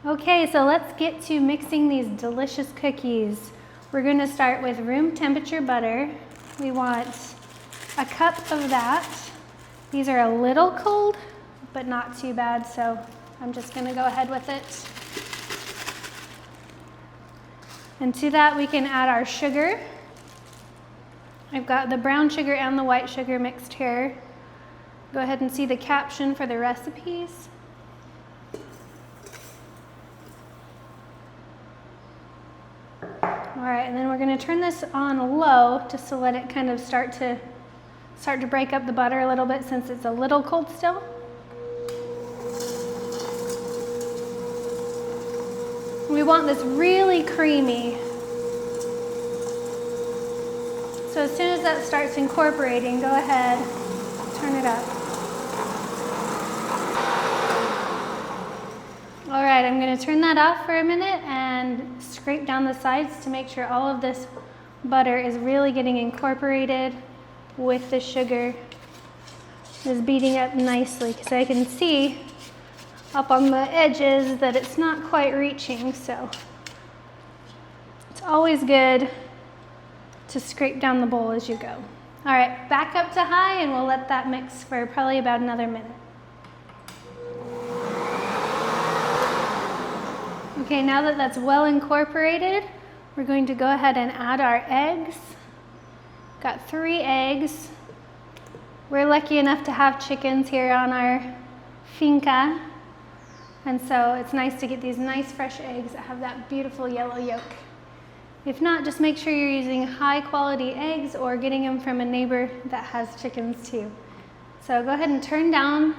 Okay, so let's get to mixing these delicious cookies. We're going to start with room temperature butter. We want a cup of that. These are a little cold, but not too bad, so I'm just going to go ahead with it. And to that we can add our sugar. I've got the brown sugar and the white sugar mixed here. Go ahead and see the caption for the recipes. All right, and then we're going to turn this on low just to let it kind of start to break up the butter a little bit since it's a little cold still. We want this really creamy. So as soon as that starts incorporating, go ahead, turn it up. All right, I'm going to turn that off for a minute and scrape down the sides to make sure all of this butter is really getting incorporated with the sugar. It's beating up nicely because I can see up on the edges that it's not quite reaching, so it's always good to scrape down the bowl as you go. All right, back up to high and we'll let that mix for probably about another minute. Okay, now that that's well incorporated, we're going to go ahead and add our eggs. Got 3 eggs. We're lucky enough to have chickens here on our finca, and so it's nice to get these nice fresh eggs that have that beautiful yellow yolk. If not, just make sure you're using high quality eggs or getting them from a neighbor that has chickens too. So go ahead and turn down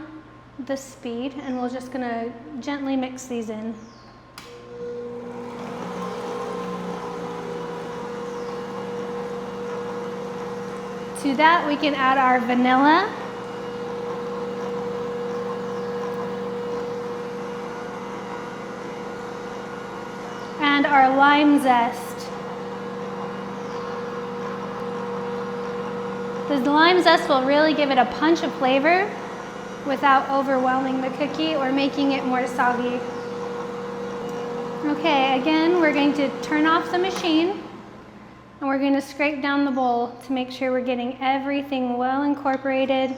the speed and we're just gonna gently mix these in. To that we can add our vanilla. And our lime zest. The lime zest will really give it a punch of flavor without overwhelming the cookie or making it more soggy. Okay, again, we're going to turn off the machine and we're going to scrape down the bowl to make sure we're getting everything well incorporated.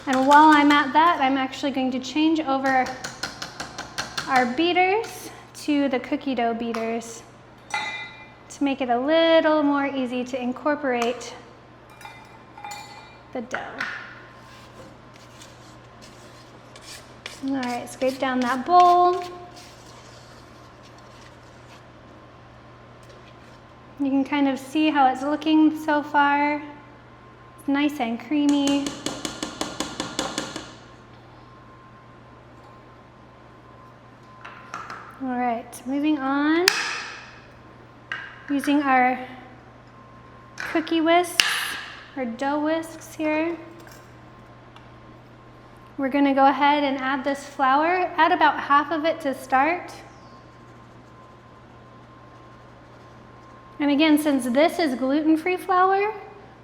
And while I'm at that, I'm actually going to change over our beaters to the cookie dough beaters to make it a little more easy to incorporate the dough. All right, scrape down that bowl. You can kind of see how it's looking so far. It's nice and creamy. All right, moving on. Using our cookie whisks, or dough whisks here. We're gonna go ahead and add this flour. Add about half of it to start. And again, since this is gluten-free flour,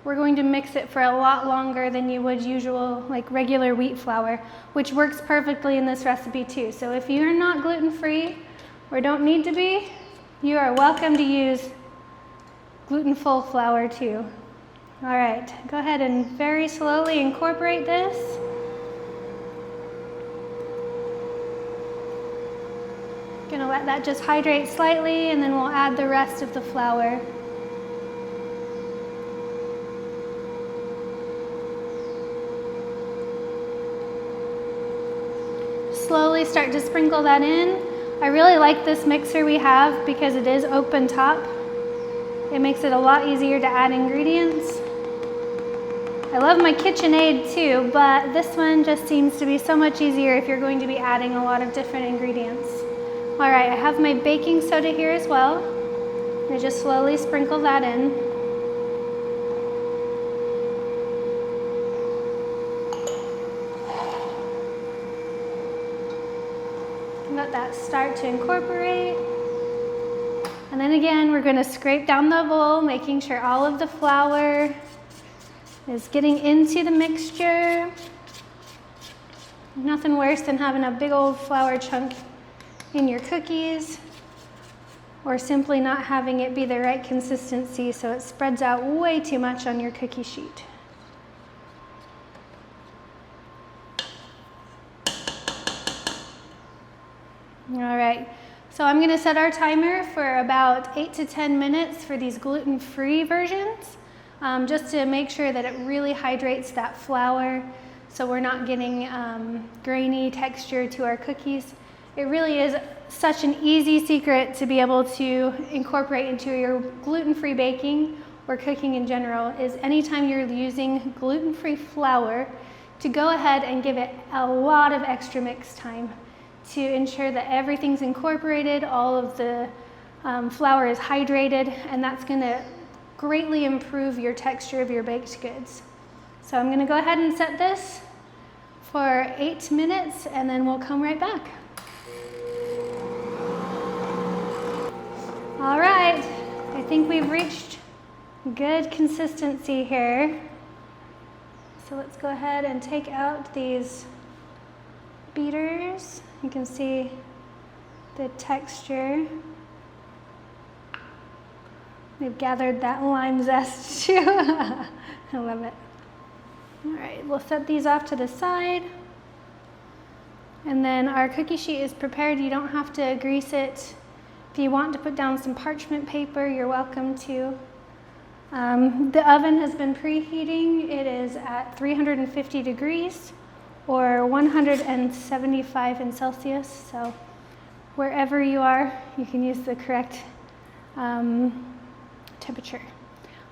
we're going to mix it for a lot longer than you would usual, like regular wheat flour, which works perfectly in this recipe too. So if you're not gluten-free or don't need to be, you are welcome to use gluten-full flour too. All right, go ahead and very slowly incorporate this. Gonna let that just hydrate slightly and then we'll add the rest of the flour. Slowly start to sprinkle that in. I really like this mixer we have because it is open top. It makes it a lot easier to add ingredients. I love my KitchenAid too, but this one just seems to be so much easier if you're going to be adding a lot of different ingredients. All right, I have my baking soda here as well. I just slowly sprinkle that in. Let that start to incorporate. And then again, we're going to scrape down the bowl, making sure all of the flour is getting into the mixture. Nothing worse than having a big old flour chunk in your cookies, or simply not having it be the right consistency so it spreads out way too much on your cookie sheet. All right, so I'm gonna set our timer for about 8 to 10 minutes for these gluten-free versions, just to make sure that it really hydrates that flour so we're not getting grainy texture to our cookies. It really is such an easy secret to be able to incorporate into your gluten-free baking or cooking in general, is anytime you're using gluten-free flour, to go ahead and give it a lot of extra mix time to ensure that everything's incorporated, all of the flour is hydrated, and that's gonna greatly improve your texture of your baked goods. So I'm gonna go ahead and set this for 8 minutes and then we'll come right back. All right, I think we've reached good consistency here. So let's go ahead and take out these beaters. You can see the texture. We've gathered that lime zest too. I love it. All right, we'll set these off to the side. And then our cookie sheet is prepared. You don't have to grease it. If you want to put down some parchment paper, you're welcome to. The oven has been preheating. It is at 350 degrees or 175 in Celsius. So wherever you are, you can use the correct temperature.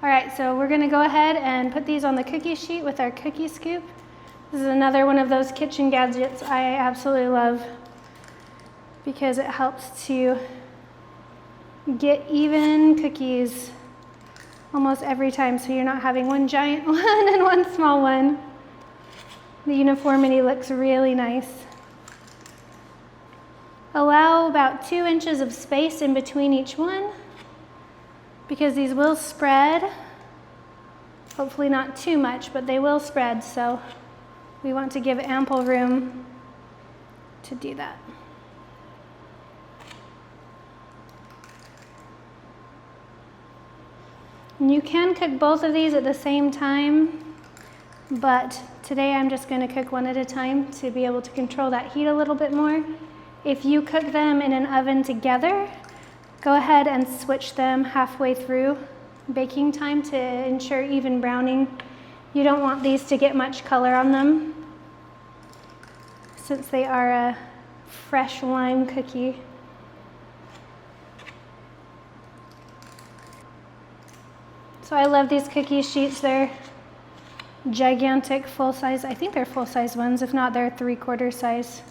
All right, so we're gonna go ahead and put these on the cookie sheet with our cookie scoop. This is another one of those kitchen gadgets I absolutely love because it helps to get even cookies almost every time, so you're not having one giant one and one small one. The uniformity looks really nice. Allow about 2 inches of space in between each one because these will spread. Hopefully not too much, but they will spread, so we want to give ample room to do that. And you can cook both of these at the same time, but today I'm just going to cook one at a time to be able to control that heat a little bit more. If you cook them in an oven together, go ahead and switch them halfway through baking time to ensure even browning. You don't want these to get much color on them since they are a fresh lime cookie. So I love these cookie sheets. They're gigantic, full size. I think they're full size ones. If not, they're 3/4 size.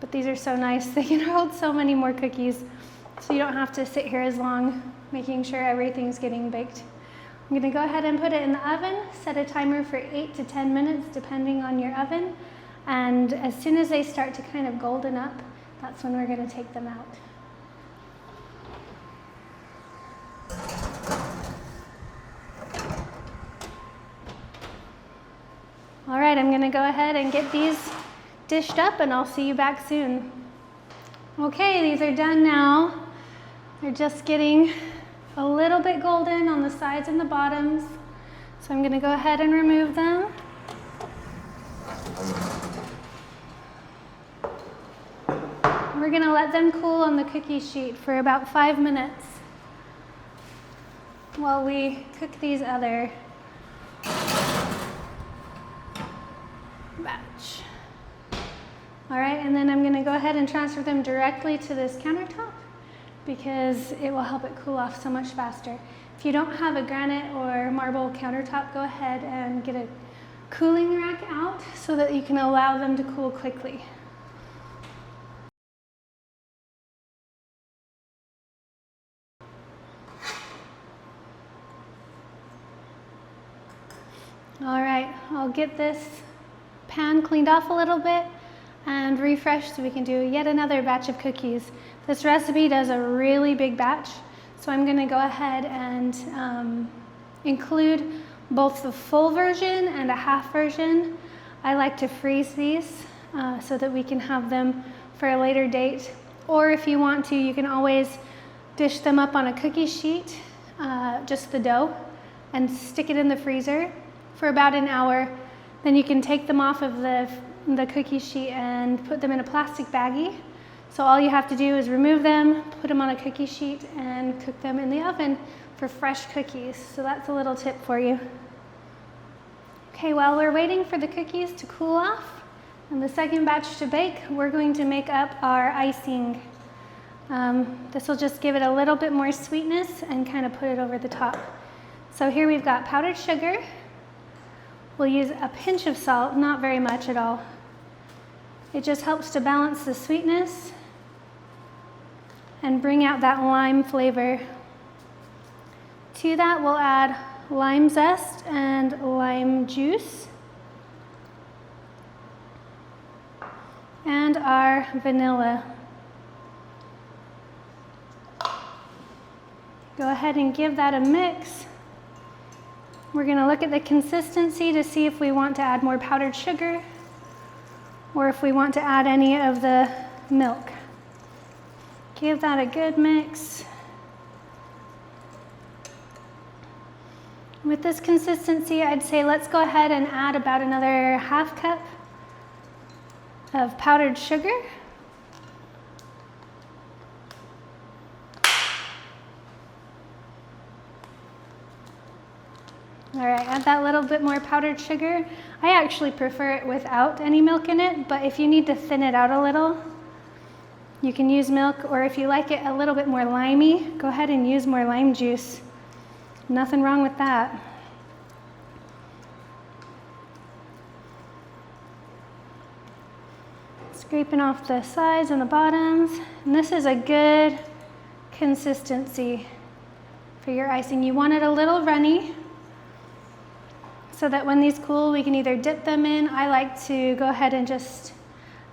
But these are so nice. They can hold so many more cookies. So you don't have to sit here as long making sure everything's getting baked. I'm gonna go ahead and put it in the oven, set a timer for 8 to 10 minutes depending on your oven. And as soon as they start to kind of golden up, that's when we're gonna take them out. All right, I'm gonna go ahead and get these dished up and I'll see you back soon. Okay, these are done now. They're just getting a little bit golden on the sides and the bottoms. So I'm gonna go ahead and remove them. We're gonna let them cool on the cookie sheet for about 5 minutes while we cook these other batch. All right, and then I'm gonna go ahead and transfer them directly to this countertop because it will help it cool off so much faster. If you don't have a granite or marble countertop, go ahead and get a cooling rack out so that you can allow them to cool quickly. All right, I'll get this pan cleaned off a little bit and refreshed so we can do yet another batch of cookies. This recipe does a really big batch, so I'm gonna go ahead and include both the full version and a half version. I like to freeze these so that we can have them for a later date. Or if you want to, you can always dish them up on a cookie sheet, just the dough, and stick it in the freezer for about an hour. Then you can take them off of the cookie sheet and put them in a plastic baggie. So all you have to do is remove them, put them on a cookie sheet, and cook them in the oven for fresh cookies. So that's a little tip for you. Okay, while we're waiting for the cookies to cool off and the second batch to bake, we're going to make up our icing. This will just give it a little bit more sweetness and kind of put it over the top. So here we've got powdered sugar. We'll use a pinch of salt, not very much at all. It just helps to balance the sweetness and bring out that lime flavor. To that, we'll add lime zest and lime juice and our vanilla. Go ahead and give that a mix. We're going to look at the consistency to see if we want to add more powdered sugar or if we want to add any of the milk. Give that a good mix. With this consistency, I'd say let's go ahead and add about another half cup of powdered sugar. All right, add that little bit more powdered sugar. I actually prefer it without any milk in it, but if you need to thin it out a little, you can use milk, or if you like it a little bit more limey, go ahead and use more lime juice. Nothing wrong with that. Scraping off the sides and the bottoms. And this is a good consistency for your icing. You want it a little runny so that when these cool, we can either dip them in. I like to go ahead and just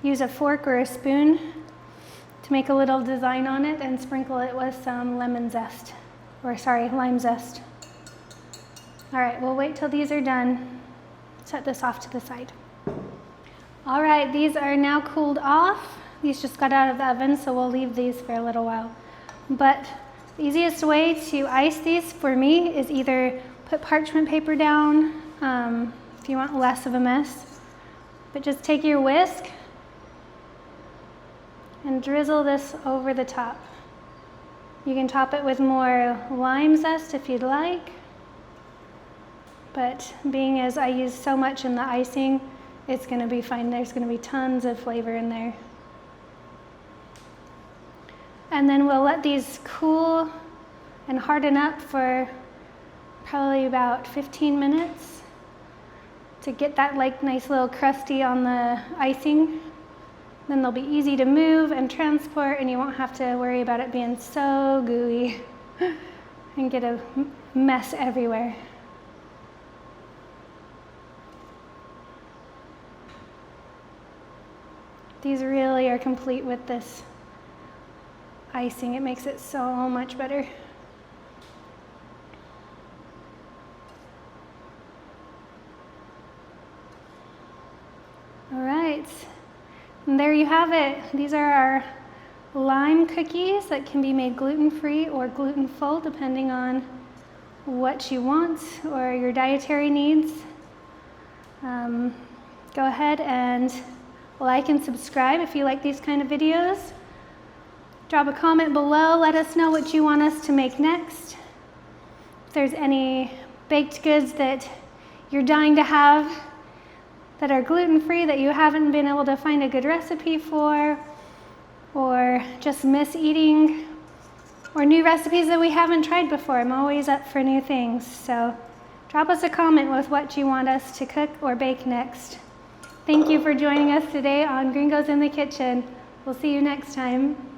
use a fork or a spoon to make a little design on it and sprinkle it with some lime zest. All right, we'll wait till these are done. Set this off to the side. All right, these are now cooled off. These just got out of the oven, so we'll leave these for a little while. But the easiest way to ice these for me is either put parchment paper down if you want less of a mess, but just take your whisk and drizzle this over the top. You can top it with more lime zest if you'd like, but being as I use so much in the icing, it's going to be fine. There's going to be tons of flavor in there. And then we'll let these cool and harden up for probably about 15 minutes to get that like nice little crusty on the icing. Then they'll be easy to move and transport, and you won't have to worry about it being so gooey and get a mess everywhere. These really are complete with this icing. It makes it so much better. All right, and there you have it. These are our lime cookies that can be made gluten-free or gluten-full depending on what you want or your dietary needs. Go ahead and like and subscribe if you like these kind of videos. Drop a comment below. Let us know what you want us to make next. If there's any baked goods that you're dying to have that are gluten-free that you haven't been able to find a good recipe for, or just miss eating, or new recipes that we haven't tried before. I'm always up for new things. So drop us a comment with what you want us to cook or bake next. Thank you for joining us today on Gringos in the Kitchen. We'll see you next time.